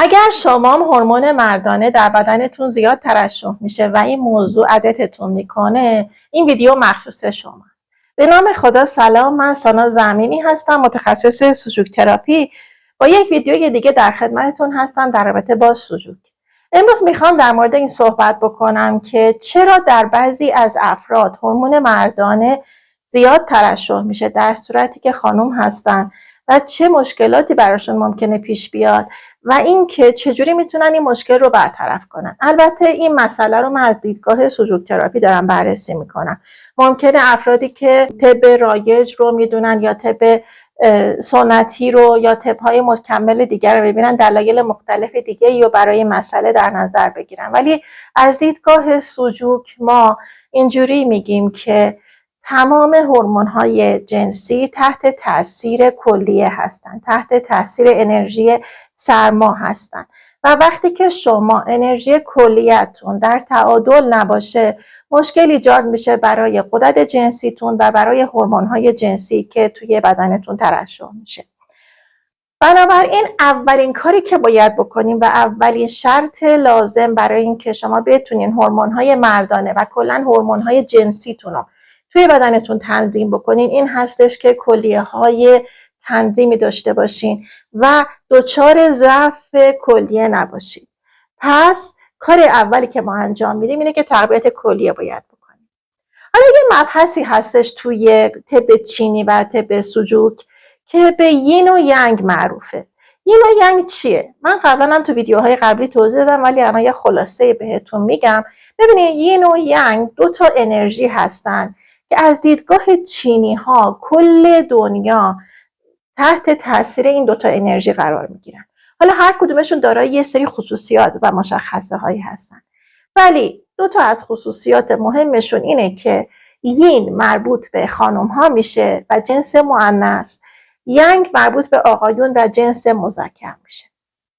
اگر شما هورمون مردانه در بدنتون زیاد ترشح میشه و این موضوع اذیتتون میکنه، این ویدیو مخصوص شماست. به نام خدا سلام، من سانا زمینی هستم، متخصص سوژوک تراپی. با یک ویدیوی دیگه در خدمتتون هستم در رابطه با سوژوک. امروز میخوام در مورد این صحبت بکنم که چرا در بعضی از افراد هورمون مردانه زیاد ترشح میشه در صورتی که خانم هستن و چه مشکلاتی براشون ممکنه پیش بیاد و اینکه چجوری میتونن این مشکل رو برطرف کنن. البته این مسئله رو من از دیدگاه سوژوک تراپی دارم بررسی میکنم. ممکنه افرادی که طب رایج رو میدونن یا طب سنتی رو یا طب‌های مکمل دیگر رو ببینن، دلایل مختلف دیگه‌ای رو برای این مسئله در نظر بگیرن، ولی از دیدگاه سوژوک ما اینجوری میگیم که تمام هورمون‌های جنسی تحت تاثیر کلیه هستند، تحت تاثیر انرژی سرما هستند و وقتی که شما انرژی کلیتون در تعادل نباشه، مشکل ایجاد میشه برای غدد جنسیتون و برای هورمون‌های جنسی که توی بدنتون ترشح میشه. بنابراین اولین کاری که باید بکنیم و اولین شرط لازم برای اینکه شما بتونین هورمون‌های مردانه و کلاً هورمون‌های جنسیتون رو توی بدنتون تنظیم بکنین این هستش که کلیه‌های تنظیمی داشته باشین و دچار ضعف کلیه نباشین. پس کار اولی که ما انجام میدیم اینه که تقویت کلیه باید بکنیم. حالا یه مبحثی هستش توی طب چینی و طب سوژوک که به یین و ینگ معروفه. یین و ینگ چیه؟ من قبلا هم تو ویدیوهای قبلی توضیح دادم ولی الان یه خلاصه بهتون میگم. ببینید یین و ینگ دو تا انرژی هستن که از دیدگاه چینی ها کل دنیا تحت تاثیر این دوتا انرژی قرار میگیرن. حالا هر کدومشون دارای یه سری خصوصیات و مشخصه هایی هستن، ولی دوتا از خصوصیات مهمشون اینه که یین مربوط به خانم ها میشه و جنس مؤنث، ینگ مربوط به آقایون و جنس مذکر میشه.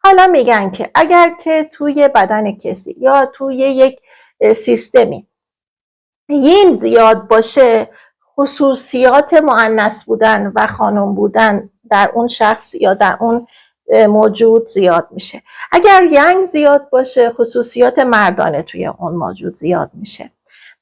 حالا میگن که اگر که توی بدن کسی یا توی یک سیستمی یین زیاد باشه، خصوصیات مؤنث بودن و خانم بودن در اون شخص یا در اون موجود زیاد میشه. اگر ینگ زیاد باشه، خصوصیات مردانه توی اون موجود زیاد میشه.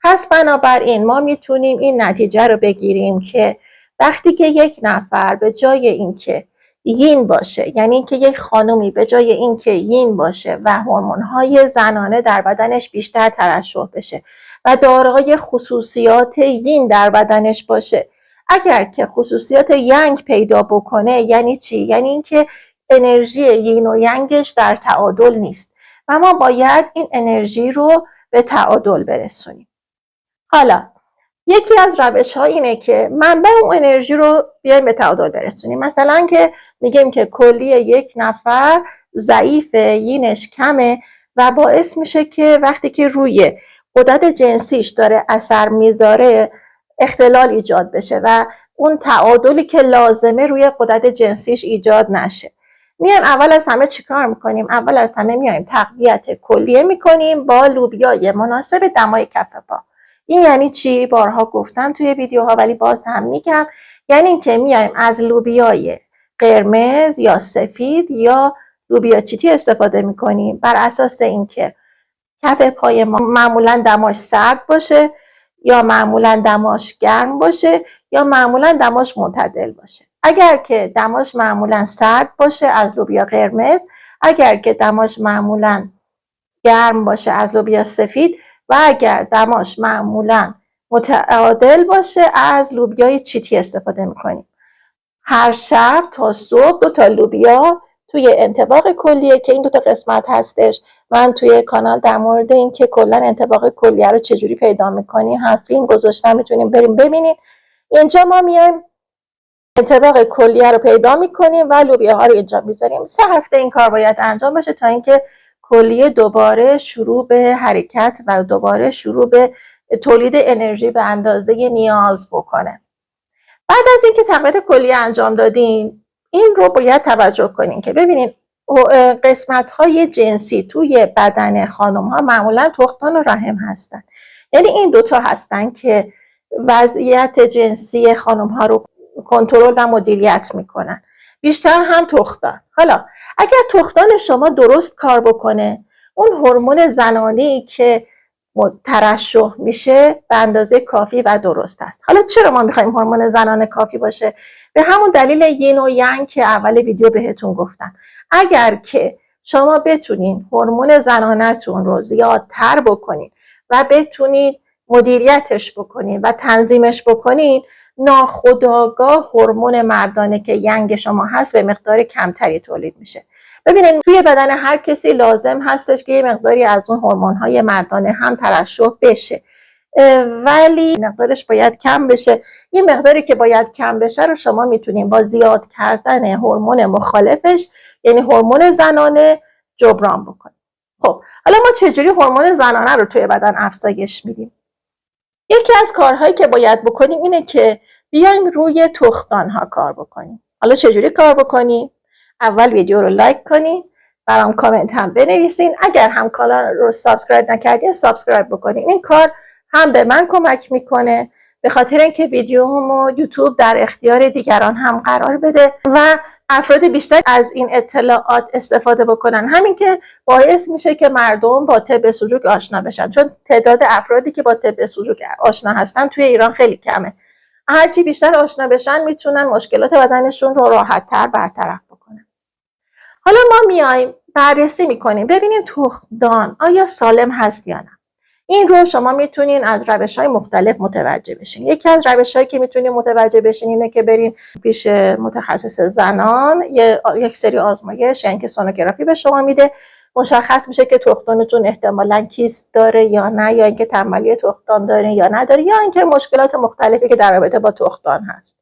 پس بنابراین ما میتونیم این نتیجه رو بگیریم که وقتی که یک نفر به جای اینکه یین باشه، یعنی اینکه یک خانومی به جای اینکه یین باشه و هورمون‌های زنانه در بدنش بیشتر ترشح بشه و دارای خصوصیات یین در بدنش باشه، اگر که خصوصیات ینگ پیدا بکنه یعنی چی؟ یعنی اینکه انرژی یین و ینگش در تعادل نیست و ما باید این انرژی رو به تعادل برسونیم. حالا یکی از روش ها اینه که منبع اون انرژی رو بیایم به تعادل برسونیم. مثلا که میگیم که کلی یک نفر ضعیفه، یینش کمه و باعث میشه که وقتی که روی غدد جنسیش داره اثر میذاره اختلال ایجاد بشه و اون تعادلی که لازمه روی غدد جنسیش ایجاد نشه. میایم اول از همه چیکار میکنیم؟ اول از همه میایم تقویت کلیه میکنیم با لوبیای مناسب دمای کف پا. این یعنی چی؟ بارها گفتم توی ویدیوها ولی باز هم میگم، یعنی اینکه میایم از لوبیای قرمز یا سفید یا لوبیا چیتی استفاده میکنیم بر اساس اینکه کف پای ما معمولا دماش سرد باشه یا معمولا دماش گرم باشه یا معمولا دماش معتدل باشه. اگر که دماش معمولا سرد باشه از لوبیا قرمز، اگر که دماش معمولا گرم باشه از لوبیا سفید و اگر دماش معمولا متعادل باشه از لوبیای چیتی استفاده میکنیم. هر شب تا صبح 2 تا لوبیا توی انطباق کلیه که این 2 تا قسمت هستش. من توی کانال در مورد این که کلا انطباق کلیه رو چجوری پیدا میکنیم هم فیلم گذاشتم، میتونیم بریم ببینید. اینجا ما میایم انطباق کلیه رو پیدا میکنیم و لوبیاها رو اینجا میذاریم. 3 هفته این کار باید انجام بشه تا اینکه کلیه دوباره شروع به حرکت و دوباره شروع به تولید انرژی به اندازه نیاز بکنه. بعد از اینکه تقویت کلیه انجام دادین، این رو باید توجه کنین که ببینین قسمت‌های جنسی توی بدن خانم‌ها معمولاً تخمدان و رحم هستن. یعنی این 2 تا هستن که وضعیت جنسی خانم‌ها رو کنترل و مدیریت میکنن. بیشتر هم تخمدان. حالا اگر تخمدان شما درست کار بکنه، اون هورمون زنانه‌ای که ترشح میشه به اندازه کافی و درست است. حالا چرا ما میخوایم هورمون زنانه کافی باشه؟ به همون دلیل یین و ینگ که اول ویدیو بهتون گفتم. اگر که شما بتونین هورمون زنانه‌تون رو زیادتر بکنین و بتونید مدیریتش بکنین و تنظیمش بکنین، ناخودآگاه هورمون مردانه که ینگ شما هست به مقدار کمتری تولید میشه. ببینید توی بدن هر کسی لازم هستش که یه مقداری از اون هورمون‌های مردانه هم ترشح بشه، ولی مقدارش باید کم بشه. این مقداری که باید کم بشه رو شما میتونین با زیاد کردن هورمون مخالفش، یعنی هورمون زنانه، جبران بکنید. خب حالا ما چجوری هورمون زنانه رو توی بدن افزایش میدیم؟ یکی از کارهایی که باید بکنیم اینه که بیایم روی تخمدان‌ها کار بکنیم. حالا چجوری کار بکنیم؟ اول ویدیو رو لایک کنین، برام کامنت هم بنویسین. اگر هم کانال رو سابسکرایب نکردین سابسکرایب بکنین. این کار هم به من کمک میکنه به خاطر اینکه ویدیومو یوتیوب در اختیار دیگران هم قرار بده و افراد بیشتر از این اطلاعات استفاده بکنن. همین که باعث میشه که مردم با طب سلوک آشنا بشن، چون تعداد افرادی که با طب سلوک آشنا هستن توی ایران خیلی کمه. هرچی بیشتر آشنا بشن میتونن مشکلات بدنشون رو راحت‌تر برطرف بکنن. حالا ما میایم بررسی میکنیم ببینیم تخمدان آیا سالم هست یا نه. این رو شما میتونین از روش‌های مختلف متوجه بشین. یکی از روش‌هایی که میتونین متوجه بشین اینه که برین پیش متخصص زنان، یک سری آزمایش یعنی که سونوگرافی به شما میده، مشخص میشه که تخمدانتون احتمالاً کیست داره یا نه، یا اینکه تنبلی تخمدان داره یا نداره، یا اینکه مشکلات مختلفی که در رابطه با تخمدان هست.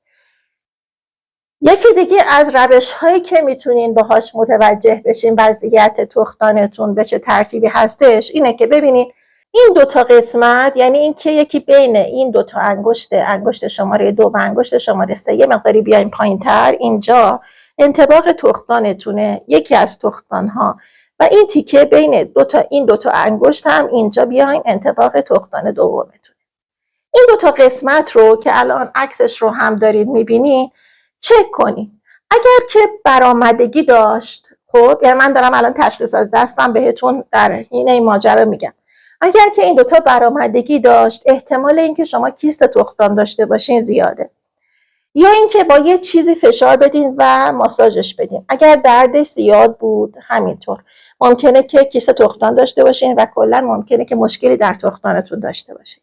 یکی دیگه از روش‌هایی که میتونین باهاش متوجه بشین وضعیت تخمدانتون به چه ترتیبی هستش اینه که ببینین این دوتا قسمت، یعنی این که یکی بین این دوتا انگشت شماره 2 و انگشت شماره 3 یه مقداری بیاین پایین‌تر، اینجا انطباق تخمدانتونه، یکی از تخمدان‌ها، و این تیکه بین این دوتا انگشت هم اینجا بیاین انطباق تخمدان دومتونه. این دوتا قسمت رو که الان عکسش رو هم دارید میبینی چک کنین. اگر که برآمدگی داشت، خب یعنی من دارم الان تشخیص از دستم بهتون در حین این ماجرا میگم، اگر که این دوتا برآمدگی داشت احتمال اینکه شما کیست تخمدان داشته باشین زیاده، یا اینکه با یه چیزی فشار بدین و ماساژش بدین. اگر دردش زیاد بود همینطور ممکنه که کیست تخمدان داشته باشین و کلا ممکنه که مشکلی در تخمدانتون داشته باشین.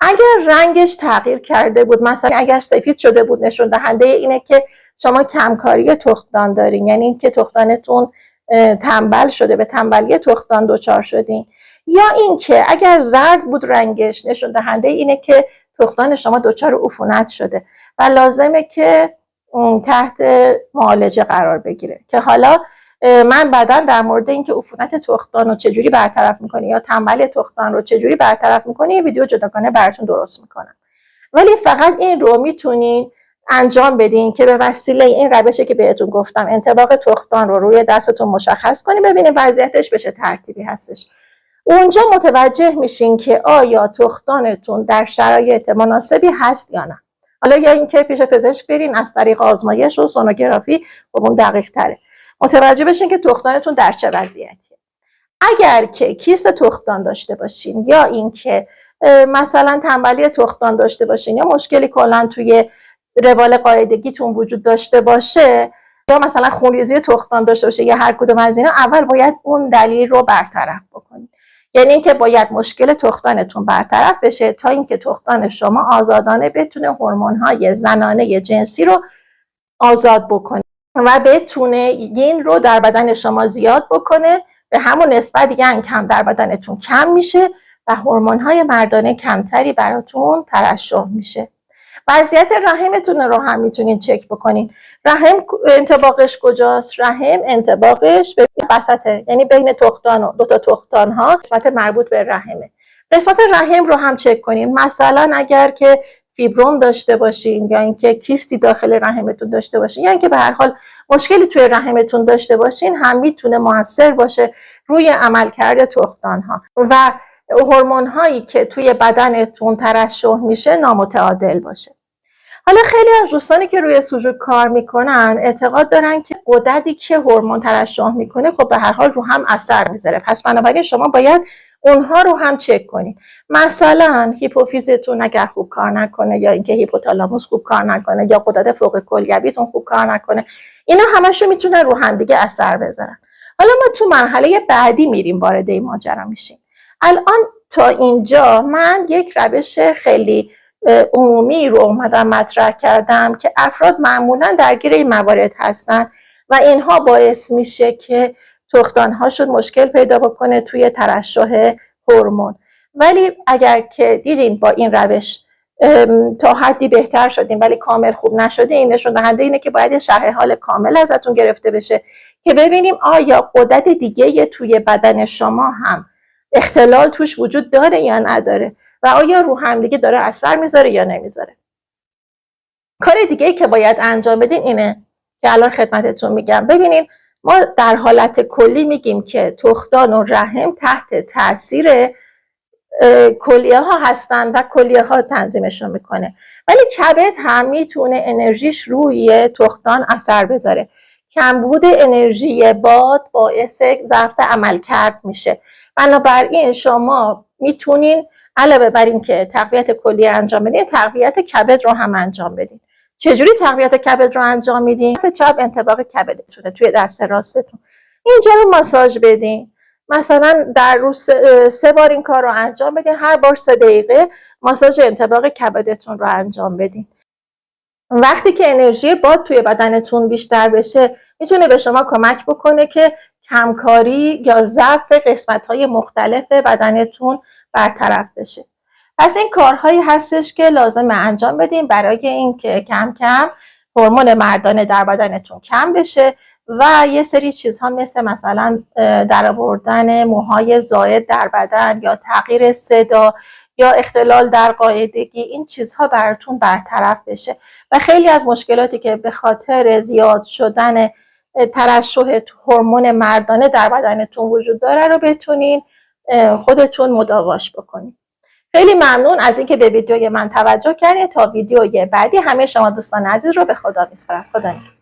اگر رنگش تغییر کرده بود، مثلا اگر سفید شده بود، نشون دهنده اینه که شما کمکاری تخمدان دارین، یعنی اینکه تخمدانتون تنبل شده، به تنبلی تخمدان دچار شدین. یا اینکه اگر زرد بود رنگش، نشون دهنده اینه که تخمدان شما دچار عفونت شده و لازمه که تحت معالجه قرار بگیره. که حالا من بعداً در مورد اینکه عفونت تخمدان رو چجوری برطرف میکنی یا تنبلی تخمدان رو چجوری برطرف میکنی یه ویدیو جداگانه براتون درست میکنم. ولی فقط این رو میتونین انجام بدین که به وسیله این روشی که بهتون گفتم انطباق تخمدان رو روی دستتون مشخص کنین، ببینین وضعیتش به چه ترتیبی هستش. اونجا متوجه میشین که آیا تخمدانتون در شرایط مناسبی هست یا نه. حالا یا اینکه پیش پزشک برین از طریق آزمایش و سونوگرافی، اون دقیق تره، متوجه بشین که تخمدانتون در چه وضعیتیه. اگر که کیست تخمدان داشته باشین یا اینکه مثلا تنبلی تخمدان داشته باشین یا مشکلی کلا توی روال قاعدگیتون وجود داشته باشه یا مثلا خونریزی تخمدان داشته باشه یا هر کدوم از اینا، اول باید اون دلیل رو برطرف بکنید. یعنی اینکه باید مشکل تخمدانتون برطرف بشه تا اینکه تخمدان شما آزادانه بتونه هورمون‌های زنانه جنسی رو آزاد بکنه و بتونه این رو در بدن شما زیاد بکنه، به همون نسبت دیگه کم در بدنتون کم میشه و هورمون‌های مردانه کمتری براتون ترشح میشه. وضعیت رحمتون رو هم میتونین چک بکنین. رحم انطباقش کجاست؟ رحم انطباقش به وسطه، یعنی بین تخمدان و دوتا تخمدان ها قسمت مربوط به رحمه. قسمت رحم رو هم چک کنین. مثلا اگر که فیبروم داشته باشین یا اینکه کیستی داخل رحمتون داشته باشین یا اینکه به هر حال مشکلی توی رحمتون داشته باشین، هم میتونه موثر باشه روی عملکرد تخمدان ها و هورمون هایی که توی بدنتون ترشح میشه نامتعادل باشه. حالا خیلی از دوستانی که روی سوژوک کار میکنن اعتقاد دارن که غددی که هورمون ترشح میکنه خب به هر حال رو هم اثر میذاره، پس بنابراین شما باید اونها رو هم چک کنید. مثلا هیپوفیزتون اگر خوب کار نکنه، یا اینکه هیپوتالاموس خوب کار نکنه، یا غدد فوق کلیویتون خوب کار نکنه، اینا همشون میتونن رو هم دیگه اثر بذارن. حالا ما تو مرحله بعدی میریم، وارد این ماجرا میشیم. الان تا اینجا من یک روش خیلی عمومی رو اومدم مطرح کردم که افراد معمولا درگیر این موارد هستن و اینها باعث میشه که تخمدان‌هاشون مشکل پیدا بکنه توی ترشح هورمون. ولی اگر که دیدین با این روش تا حدی بهتر شدیم ولی کامل خوب نشدین، این نشون دهنده اینه که باید شرح حال کامل ازتون گرفته بشه که ببینیم آیا غدد دیگه توی بدن شما هم اختلال توش وجود داره یا نداره و آیا رو همدیگه داره اثر میذاره یا نمیذاره. کار دیگه ای که باید انجام بدین اینه که الان خدمتتون میگم. ببینین ما در حالت کلی میگیم که تخمدان و رحم تحت تاثیر کلیه ها هستن و کلیه ها تنظیمشون میکنه، ولی کبد هم میتونه انرژیش روی تخمدان اثر بذاره. کمبود انرژی باد باعث ضعف عملکرد میشه. بنابراین شما میتونین علاوه بر این که تقویت کلیه انجام بدین، تقویت کبد رو هم انجام بدین. چجوری تقویت کبد رو انجام میدین؟ چپ انطباق کبدتونه توی دست راستتون، اینجا رو ماساژ بدین. مثلا در روز 3 بار این کار رو انجام بدین، هر بار 3 دقیقه ماساژ انطباق کبدتون رو انجام بدین. وقتی که انرژی باد توی بدنتون بیشتر بشه میتونه به شما کمک بکنه که کمکاری یا ضعف قسمت‌های مختلف بدنتون برطرف بشه. پس این کارهایی هستش که لازمه انجام بدین برای اینکه کم کم هورمون مردانه در بدنتون کم بشه و یه سری چیزها مثلا درآوردن موهای زائد در بدن یا تغییر صدا یا اختلال در قاعدگی، این چیزها براتون برطرف بشه و خیلی از مشکلاتی که به خاطر زیاد شدن ترشح هورمون مردانه در بدنتون وجود داره رو بتونین خودتون مداواش بکنین. خیلی ممنون از اینکه به ویدیوی من توجه کردید. تا ویدیوی بعدی همه شما دوستان عزیز رو به خدا میسپارم. خدا نگهدار.